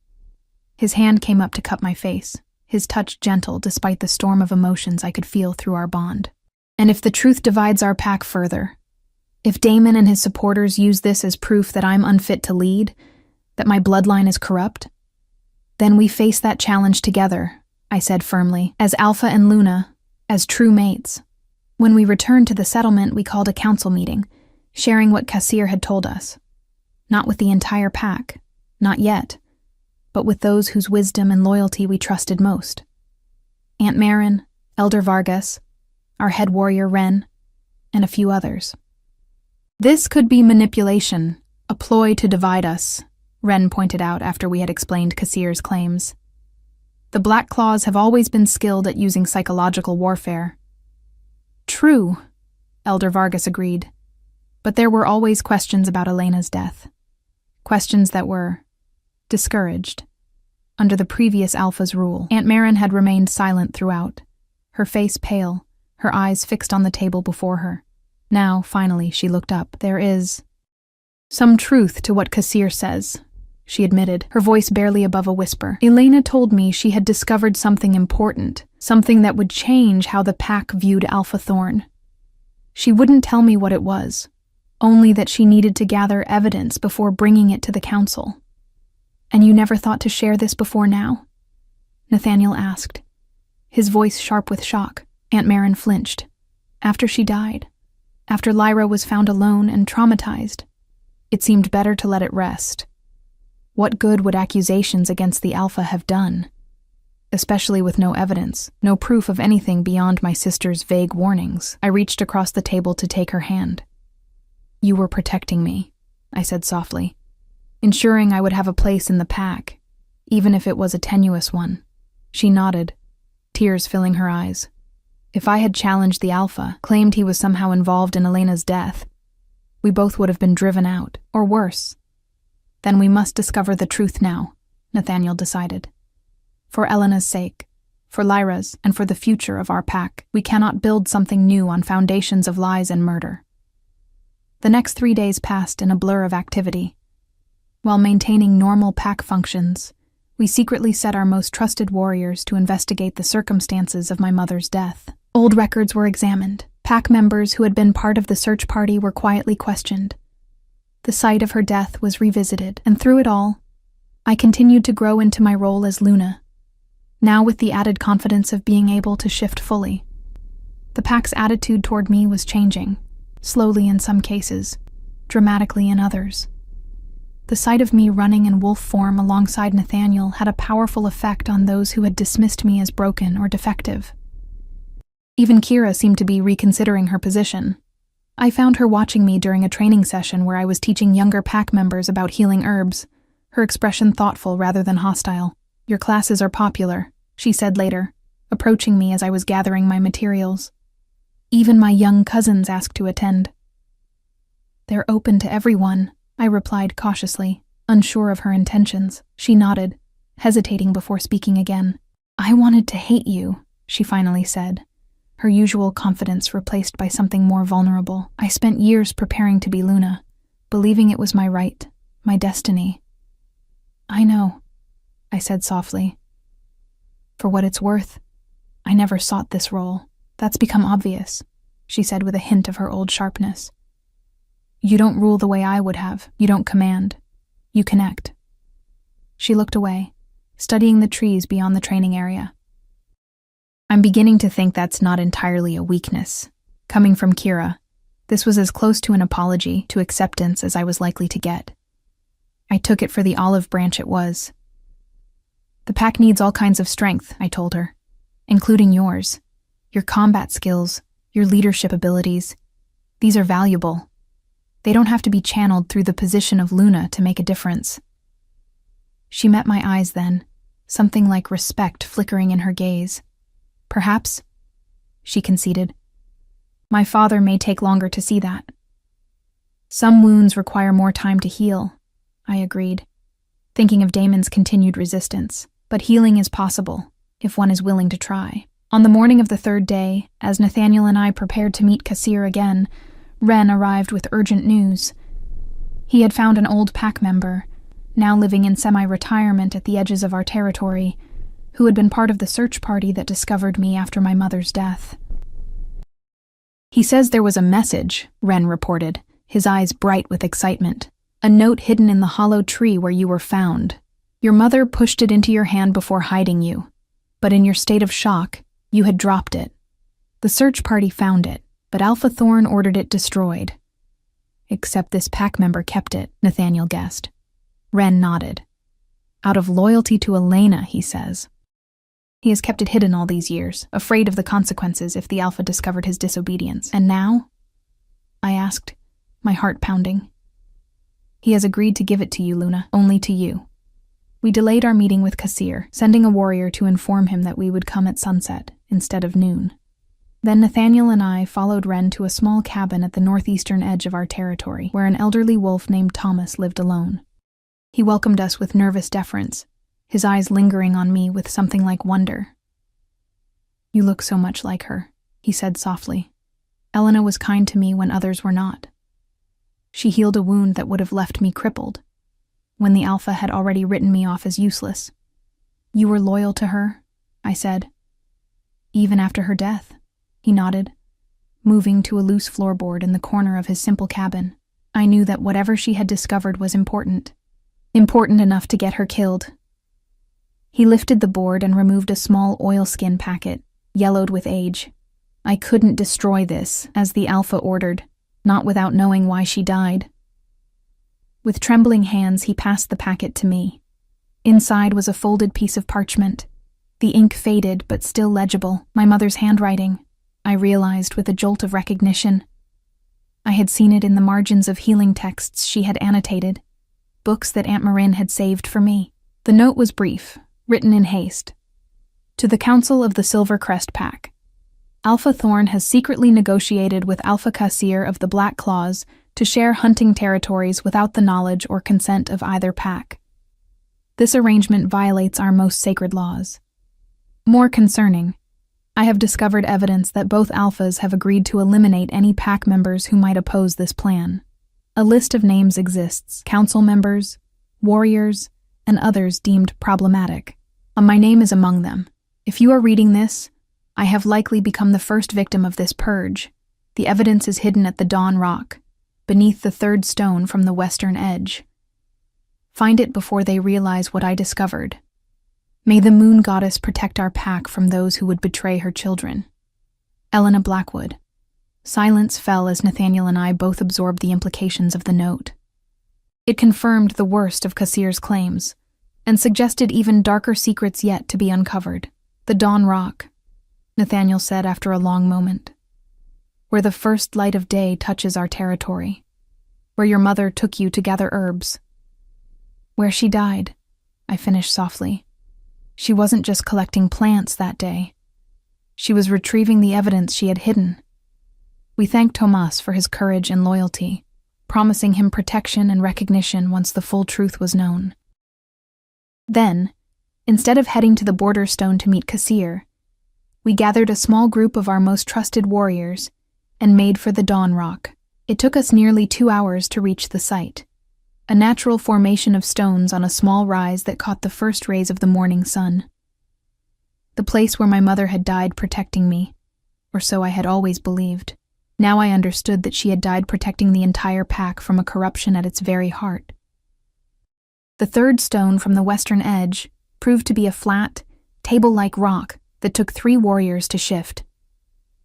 His hand came up to cup my face, his touch gentle despite the storm of emotions I could feel through our bond. "And if the truth divides our pack further, if Damon and his supporters use this as proof that I'm unfit to lead, that my bloodline is corrupt, then we face that challenge together," I said firmly, "as Alpha and Luna, as true mates." When we returned to the settlement, we called a council meeting, sharing what Kassir had told us. Not with the entire pack, not yet, but with those whose wisdom and loyalty we trusted most. Aunt Marin, Elder Vargas, our head warrior Ren, and a few others. "This could be manipulation, a ploy to divide us," Ren pointed out after we had explained Kassir's claims. "The Black Claws have always been skilled at using psychological warfare." "True," Elder Vargas agreed, "but there were always questions about Elena's death. Questions that were discouraged. Under the previous Alpha's rule, Aunt Marin had remained silent throughout, her face pale, her eyes fixed on the table before her. Now, finally, she looked up. "There is some truth to what Kassir says," she admitted, her voice barely above a whisper. "Elena told me she had discovered something important, something that would change how the pack viewed Alpha Thorne. She wouldn't tell me what it was, only that she needed to gather evidence before bringing it to the council." "And you never thought to share this before now?" Nathaniel asked, his voice sharp with shock. Aunt Marin flinched. "After she died, after Lyra was found alone and traumatized, it seemed better to let it rest. What good would accusations against the Alpha have done? Especially with no evidence, no proof of anything beyond my sister's vague warnings." I reached across the table to take her hand. "You were protecting me," I said softly, "ensuring I would have a place in the pack, even if it was a tenuous one." She nodded, tears filling her eyes. If I had challenged the Alpha, claimed he was somehow involved in Elena's death, we both would have been driven out, or worse. Then we must discover the truth now, Nathaniel decided. For Elena's sake, for Lyra's, and for the future of our pack, we cannot build something new on foundations of lies and murder. The next 3 days passed in a blur of activity. While maintaining normal pack functions, we secretly set our most trusted warriors to investigate the circumstances of my mother's death. Old records were examined. Pack members who had been part of the search party were quietly questioned. The site of her death was revisited, and through it all, I continued to grow into my role as Luna, now with the added confidence of being able to shift fully. The pack's attitude toward me was changing, slowly in some cases, dramatically in others. The sight of me running in wolf form alongside Nathaniel had a powerful effect on those who had dismissed me as broken or defective. Even Kira seemed to be reconsidering her position. I found her watching me during a training session where I was teaching younger pack members about healing herbs, her expression thoughtful rather than hostile. "Your classes are popular," she said later, approaching me as I was gathering my materials. "Even my young cousins ask to attend." "They're open to everyone," I replied cautiously, unsure of her intentions. She nodded, hesitating before speaking again. "I wanted to hate you," she finally said, her usual confidence replaced by something more vulnerable. "I spent years preparing to be Luna, believing it was my right, my destiny." "I know," I said softly. "For what it's worth, I never sought this role. That's become obvious," she said with a hint of her old sharpness. "You don't rule the way I would have. You don't command. You connect." She looked away, studying the trees beyond the training area. I'm beginning to think that's not entirely a weakness. Coming from Kira, this was as close to an apology, to acceptance, as I was likely to get. I took it for the olive branch it was. "The pack needs all kinds of strength," I told her, "including yours. Your combat skills, your leadership abilities. These are valuable. They don't have to be channeled through the position of Luna to make a difference." She met my eyes then, something like respect flickering in her gaze. "Perhaps," she conceded. "My father may take longer to see that." "Some wounds require more time to heal," I agreed, thinking of Damon's continued resistance. "But healing is possible, if one is willing to try." On the morning of the 3rd day, as Nathaniel and I prepared to meet Kassir again, Ren arrived with urgent news. He had found an old pack member, now living in semi-retirement at the edges of our territory, who had been part of the search party that discovered me after my mother's death. "He says there was a message," Ren reported, his eyes bright with excitement. "A note hidden in the hollow tree where you were found. Your mother pushed it into your hand before hiding you, but in your state of shock, you had dropped it. The search party found it, but Alpha Thorn ordered it destroyed." "Except this pack member kept it," Nathaniel guessed. Ren nodded. "Out of loyalty to Elena, he says. He has kept it hidden all these years, afraid of the consequences if the Alpha discovered his disobedience. And now?" I asked, my heart pounding. "He has agreed to give it to you, Luna, only to you." We delayed our meeting with Kassir, sending a warrior to inform him that we would come at sunset, instead of noon. Then Nathaniel and I followed Ren to a small cabin at the northeastern edge of our territory, where an elderly wolf named Thomas lived alone. He welcomed us with nervous deference, his eyes lingering on me with something like wonder. "You look so much like her," he said softly. "Elena was kind to me when others were not. She healed a wound that would have left me crippled, when the Alpha had already written me off as useless. You were loyal to her," I said. "Even after her death," he nodded, moving to a loose floorboard in the corner of his simple cabin. "I knew that whatever she had discovered was important enough to get her killed." He lifted the board and removed a small oilskin packet, yellowed with age. "I couldn't destroy this, as the Alpha ordered, not without knowing why she died." With trembling hands, he passed the packet to me. Inside was a folded piece of parchment, the ink faded but still legible, my mother's handwriting, I realized with a jolt of recognition. I had seen it in the margins of healing texts she had annotated, books that Aunt Marin had saved for me. The note was brief, written in haste. "To the Council of the Silver Crest Pack. Alpha Thorn has secretly negotiated with Alpha Kasir of the Black Claws to share hunting territories without the knowledge or consent of either pack. This arrangement violates our most sacred laws. More concerning, I have discovered evidence that both alphas have agreed to eliminate any pack members who might oppose this plan. A list of names exists: council members, warriors, and others deemed problematic. My name is among them. If you are reading this, I have likely become the first victim of this purge. The evidence is hidden at the Dawn Rock, beneath the third stone from the western edge. Find it before they realize what I discovered. May the moon goddess protect our pack from those who would betray her children. Elena Blackwood. Silence fell as Nathaniel and I both absorbed the implications of the note. It confirmed the worst of Kasir's claims, and suggested even darker secrets yet to be uncovered. The Dawn Rock, Nathaniel said after a long moment. Where the first light of day touches our territory. Where your mother took you to gather herbs. Where she died, I finished softly. She wasn't just collecting plants that day. She was retrieving the evidence she had hidden. We thanked Tomas for his courage and loyalty, promising him protection and recognition once the full truth was known. Then, instead of heading to the border stone to meet Kasir, we gathered a small group of our most trusted warriors and made for the Dawn Rock. It took us nearly 2 hours to reach the site, a natural formation of stones on a small rise that caught the first rays of the morning sun. The place where my mother had died protecting me, or so I had always believed. Now I understood that she had died protecting the entire pack from a corruption at its very heart. The third stone from the western edge proved to be a flat, table-like rock that took 3 warriors to shift.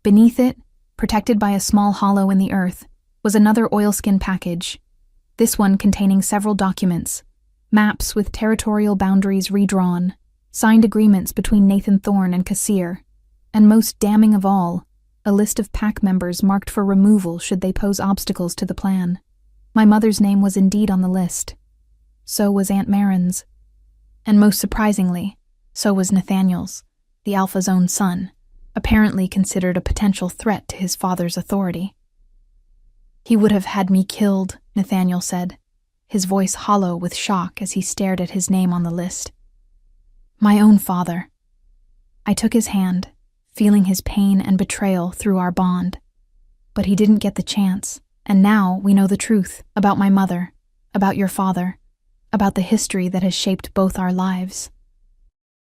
Beneath it, protected by a small hollow in the earth, was another oilskin package, this one containing several documents, maps with territorial boundaries redrawn, signed agreements between Nathan Thorne and Kasir, and most damning of all, a list of pack members marked for removal should they pose obstacles to the plan. My mother's name was indeed on the list. So was Aunt Marin's. And most surprisingly, so was Nathaniel's, the Alpha's own son, apparently considered a potential threat to his father's authority. He would have had me killed, Nathaniel said, his voice hollow with shock as he stared at his name on the list. My own father. I took his hand, feeling his pain and betrayal through our bond. But he didn't get the chance, and now we know the truth about my mother, about your father, about the history that has shaped both our lives.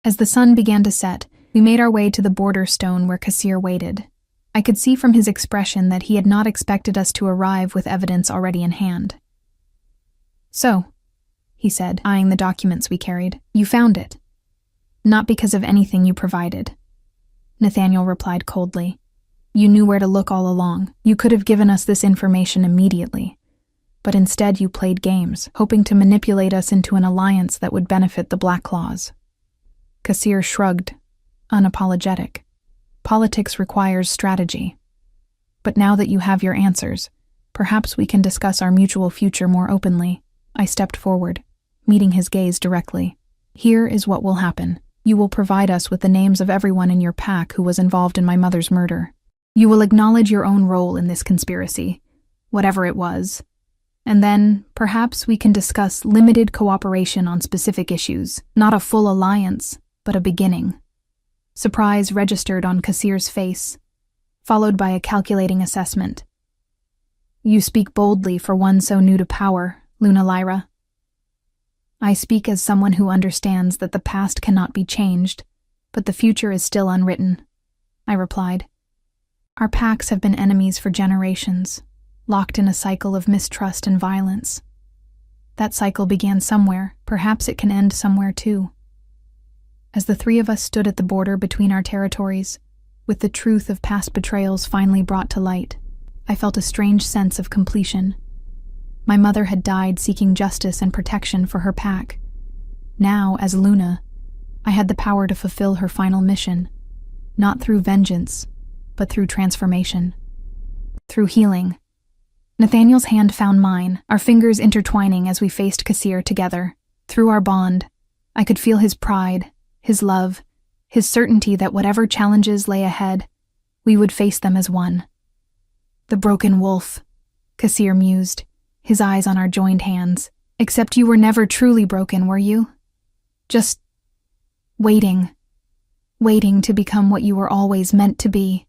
As the sun began to set, we made our way to the border stone where Kasir waited. I could see from his expression that he had not expected us to arrive with evidence already in hand. So, he said, eyeing the documents we carried, you found it. Not because of anything you provided. Nathaniel replied coldly. You knew where to look all along. You could have given us this information immediately. But instead you played games, hoping to manipulate us into an alliance that would benefit the Black Claws. Kasir shrugged, unapologetic. Politics requires strategy. But now that you have your answers, perhaps we can discuss our mutual future more openly. I stepped forward, meeting his gaze directly. Here is what will happen. You will provide us with the names of everyone in your pack who was involved in my mother's murder. You will acknowledge your own role in this conspiracy, whatever it was. And then, perhaps we can discuss limited cooperation on specific issues, not a full alliance, but a beginning. Surprise registered on Kasir's face, followed by a calculating assessment. You speak boldly for one so new to power, Luna Lyra. I speak as someone who understands that the past cannot be changed, but the future is still unwritten, I replied. Our packs have been enemies for generations, locked in a cycle of mistrust and violence. That cycle began somewhere, perhaps it can end somewhere too. As the 3 of us stood at the border between our territories, with the truth of past betrayals finally brought to light, I felt a strange sense of completion. My mother had died seeking justice and protection for her pack. Now, as Luna, I had the power to fulfill her final mission, not through vengeance, but through transformation, through healing. Nathaniel's hand found mine, our fingers intertwining as we faced Kasir together. Through our bond, I could feel his pride, his love, his certainty that whatever challenges lay ahead, We would face them as one. The broken wolf, Kassir mused, his eyes on our joined hands. Except you were never truly broken, were you? Just waiting to become what you were always meant to be.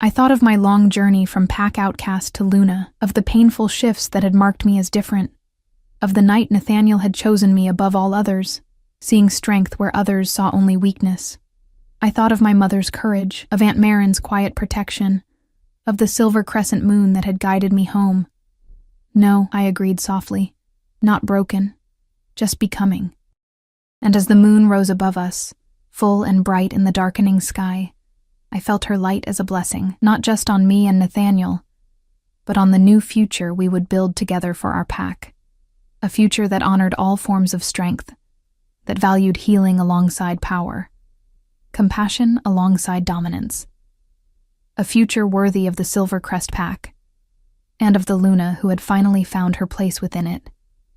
I thought of my long journey from pack outcast to Luna, of the painful shifts that had marked me as different, of the night Nathaniel had chosen me above all others, seeing strength where others saw only weakness. I thought of my mother's courage, of Aunt Marin's quiet protection, of the silver crescent moon that had guided me home. No, I agreed softly, not broken, just becoming. And as the moon rose above us, full and bright in the darkening sky, I felt her light as a blessing, not just on me and Nathaniel, but on the new future we would build together for our pack. A future that honored all forms of strength, that valued healing alongside power, compassion alongside dominance. A future worthy of the Silver Crest pack, and of the Luna who had finally found her place within it.